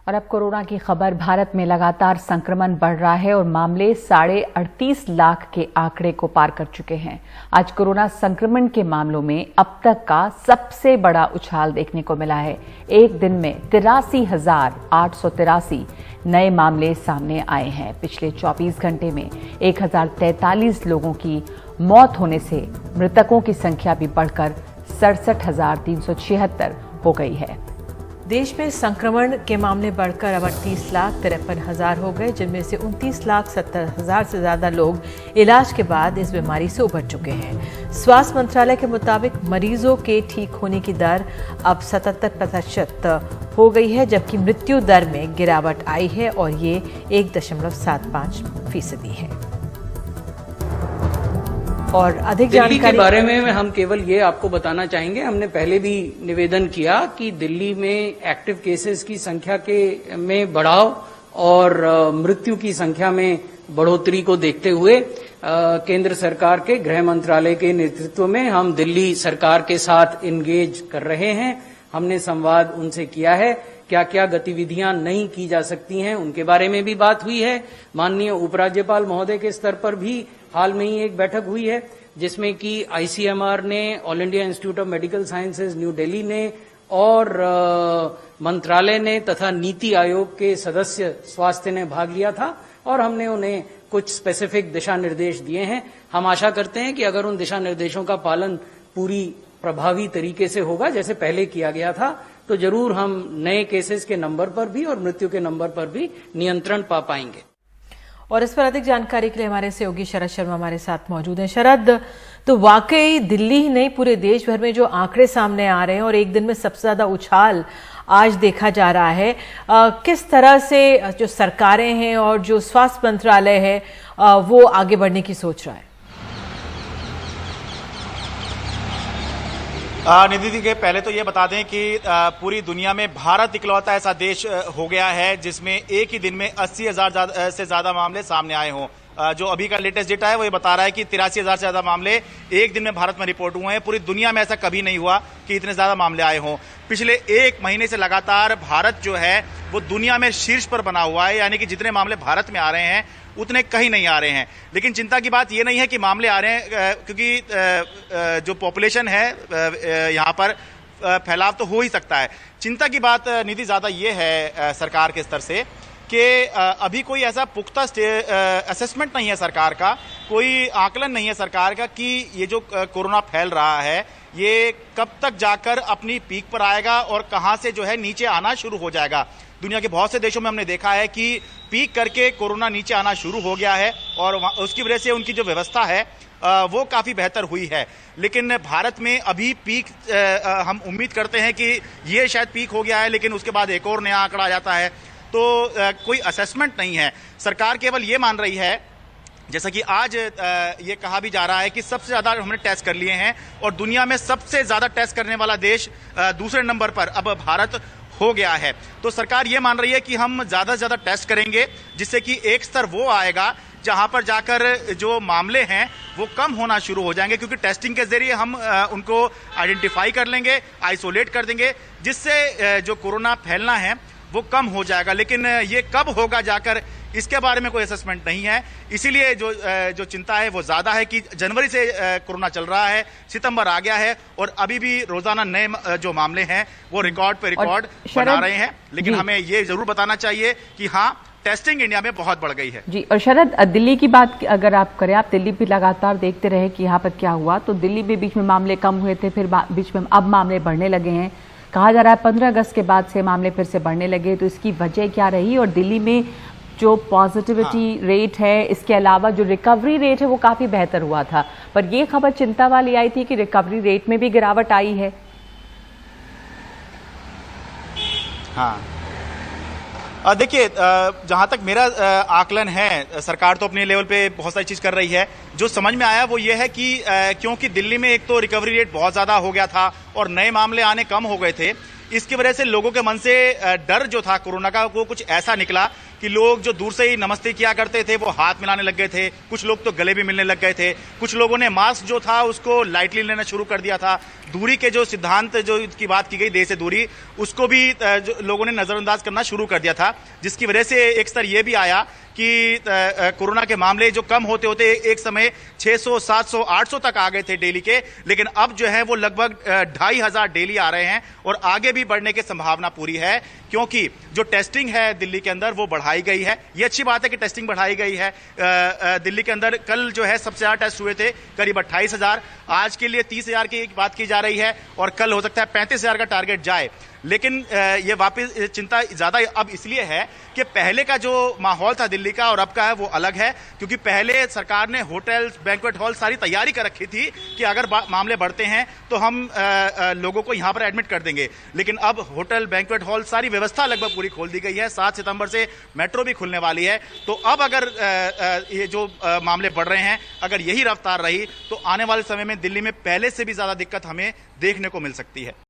और अब कोरोना की खबर। भारत में लगातार संक्रमण बढ़ रहा है और मामले 38.5 लाख के आंकड़े को पार कर चुके हैं। आज कोरोना संक्रमण के मामलों में अब तक का सबसे बड़ा उछाल देखने को मिला है। एक दिन में 83,883 नए मामले सामने आए हैं। पिछले 24 घंटे में 1043 लोगों की मौत होने से मृतकों की संख्या भी बढ़कर 67,376 हो गई है। देश में संक्रमण के मामले बढ़कर अब 38,53,000 हो गए, जिनमें से 29,70,000 से ज्यादा लोग इलाज के बाद इस बीमारी से उबर चुके हैं। स्वास्थ्य मंत्रालय के मुताबिक मरीजों के ठीक होने की दर अब 77% हो गई है, जबकि मृत्यु दर में गिरावट आई है और ये 1.75% है। और अधिक जानकारी के बारे में हम केवल ये आपको बताना चाहेंगे, हमने पहले भी निवेदन किया कि दिल्ली में एक्टिव केसेस की संख्या में बढ़ाव और मृत्यु की संख्या में बढ़ोतरी को देखते हुए केंद्र सरकार के गृह मंत्रालय के नेतृत्व में हम दिल्ली सरकार के साथ एंगेज कर रहे हैं। हमने संवाद उनसे किया है, क्या क्या गतिविधियां नहीं की जा सकती हैं उनके बारे में भी बात हुई है। माननीय उपराज्यपाल महोदय के स्तर पर भी हाल में ही एक बैठक हुई है, जिसमें कि आईसीएमआर ने, all India institute of medical sciences new Delhi ने और मंत्रालय ने तथा नीति आयोग के सदस्य स्वास्थ्य ने भाग लिया था और हमने उन्हें कुछ स्पेसिफिक दिशा निर्देश दिए हैं। हम आशा करते हैं कि अगर उन दिशा निर्देशों का पालन पूरी प्रभावी तरीके से होगा, जैसे पहले किया गया था, तो जरूर हम नए केसेस के नंबर पर भी और मृत्यु के नंबर पर भी नियंत्रण पा पाएंगे। और इस पर अधिक जानकारी के लिए हमारे सहयोगी शरद शर्मा हमारे साथ मौजूद हैं। शरद, तो वाकई दिल्ली ही नहीं, पूरे देश भर में जो आंकड़े सामने आ रहे हैं और एक दिन में सबसे ज्यादा उछाल आज देखा जा रहा है, किस तरह से जो सरकारें हैं और जो स्वास्थ्य मंत्रालय है वो आगे बढ़ने की सोच रहा है? निधि जी के पहले तो ये बता दें कि पूरी दुनिया में भारत इकलौता ऐसा देश हो गया है जिसमें एक ही दिन में 80,000 से ज्यादा मामले सामने आए हों। जो अभी का लेटेस्ट डेटा है वो ये बता रहा है कि 83,000 से ज्यादा मामले एक दिन में भारत में रिपोर्ट हुए हैं। पूरी दुनिया में ऐसा कभी नहीं हुआ कि इतने ज्यादा मामले आए हों। पिछले एक महीने से लगातार भारत जो है वो दुनिया में शीर्ष पर बना हुआ है, यानी कि जितने मामले भारत में आ रहे हैं उतने कहीं नहीं आ रहे हैं। लेकिन चिंता की बात यह नहीं है कि मामले आ रहे हैं, क्योंकि जो पॉपुलेशन है यहाँ पर फैलाव तो हो ही सकता है। चिंता की बात निधि ज्यादा ये है सरकार के स्तर से कि अभी कोई ऐसा पुख्ता असेसमेंट नहीं है सरकार का, कोई आकलन नहीं है सरकार का कि ये जो कोरोना फैल रहा है ये कब तक जाकर अपनी पीक पर आएगा और कहां से जो है नीचे आना शुरू हो जाएगा। दुनिया के बहुत से देशों में हमने देखा है कि पीक करके कोरोना नीचे आना शुरू हो गया है और उसकी वजह से उनकी जो व्यवस्था है वो काफी बेहतर हुई है। लेकिन भारत में अभी पीक हम उम्मीद करते हैं कि ये शायद पीक हो गया है, लेकिन उसके बाद एक और नया आंकड़ा आ जाता है, तो कोई असेसमेंट नहीं है। सरकार केवल ये मान रही है, जैसा कि आज ये कहा भी जा रहा है कि सबसे ज्यादा हमने टेस्ट कर लिए हैं और दुनिया में सबसे ज्यादा टेस्ट करने वाला देश दूसरे नंबर पर अब भारत हो गया है। तो सरकार ये मान रही है कि हम ज्यादा से ज्यादा टेस्ट करेंगे, जिससे कि एक स्तर वो आएगा जहां पर जाकर जो मामले हैं वो कम होना शुरू हो जाएंगे, क्योंकि टेस्टिंग के जरिए हम उनको आइडेंटिफाई कर लेंगे, आइसोलेट कर देंगे, जिससे जो कोरोना फैलना है वो कम हो जाएगा। लेकिन ये कब होगा जाकर, इसके बारे में कोई असेसमेंट नहीं है। इसीलिए जो चिंता है वो ज्यादा है कि जनवरी से कोरोना चल रहा है, सितंबर आ गया है और अभी भी रोजाना नए जो मामले हैं वो रिकॉर्ड पे रिकॉर्ड बना रहे हैं। लेकिन हमें ये जरूर बताना चाहिए कि हाँ, टेस्टिंग इंडिया में बहुत बढ़ गई है जी। और शरद, दिल्ली की बात अगर आप करें, आप दिल्ली भी लगातार देखते रहे कि यहाँ पर क्या हुआ, तो दिल्ली में बीच में मामले कम हुए थे, फिर बीच में अब मामले बढ़ने लगे हैं। कहा जा रहा है 15 अगस्त के बाद से मामले फिर से बढ़ने लगे, तो इसकी वजह क्या रही? और दिल्ली में जो पॉजिटिविटी रेट है, इसके अलावा जो रिकवरी रेट है वो काफी बेहतर हुआ था, पर ये खबर चिंता वाली आई थी कि रिकवरी रेट में भी गिरावट आई है। हाँ, देखिए, जहां तक मेरा आकलन है, सरकार तो अपने लेवल पे बहुत सारी चीज कर रही है। जो समझ में आया वो ये है कि क्योंकि दिल्ली में एक तो रिकवरी रेट बहुत ज्यादा हो गया था और नए मामले आने कम हो गए थे, इसकी वजह से लोगों के मन से डर जो था कोरोना का वो कुछ ऐसा निकला कि लोग जो दूर से ही नमस्ते किया करते थे वो हाथ मिलाने लग गए थे, कुछ लोग तो गले भी मिलने लग गए थे, कुछ लोगों ने मास्क जो था उसको लाइटली लेना शुरू कर दिया था। दूरी के जो सिद्धांत जो की बात की गई, देश से दूरी, उसको भी जो लोगों ने नजरअंदाज करना शुरू कर दिया था, जिसकी वजह से एक स्तर यह भी आया कि कोरोना के मामले जो कम होते होते एक समय 600, 700, 800 तक आ गए थे डेली के, लेकिन अब जो है वो लगभग 2500 डेली आ रहे हैं और आगे भी बढ़ने की संभावना पूरी है, क्योंकि जो टेस्टिंग है दिल्ली के अंदर वो बढ़ाई गई है। ये अच्छी बात है कि टेस्टिंग बढ़ाई गई है। दिल्ली के अंदर कल जो है सबसे ज्यादा टेस्ट हुए थे करीब 28,000, आज के लिए 30,000 की बात की जा रही है और कल हो सकता है 35,000 का टारगेट जाए। लेकिन ये वापस चिंता ज्यादा अब इसलिए है कि पहले का जो माहौल था दिल्ली का और अब का है वो अलग है, क्योंकि पहले सरकार ने होटल्स, बैंक्वेट हॉल सारी तैयारी कर रखी थी कि अगर मामले बढ़ते हैं तो हम लोगों को यहां पर एडमिट कर देंगे। लेकिन अब होटल, बैंक्वेट हॉल सारी व्यवस्था लगभग पूरी खोल दी गई है। 7 सितंबर से मेट्रो भी खुलने वाली है। तो अब अगर ये जो मामले बढ़ रहे हैं, अगर यही रफ्तार रही तो आने वाले समय में दिल्ली में पहले से भी ज्यादा दिक्कत हमें देखने को मिल सकती है।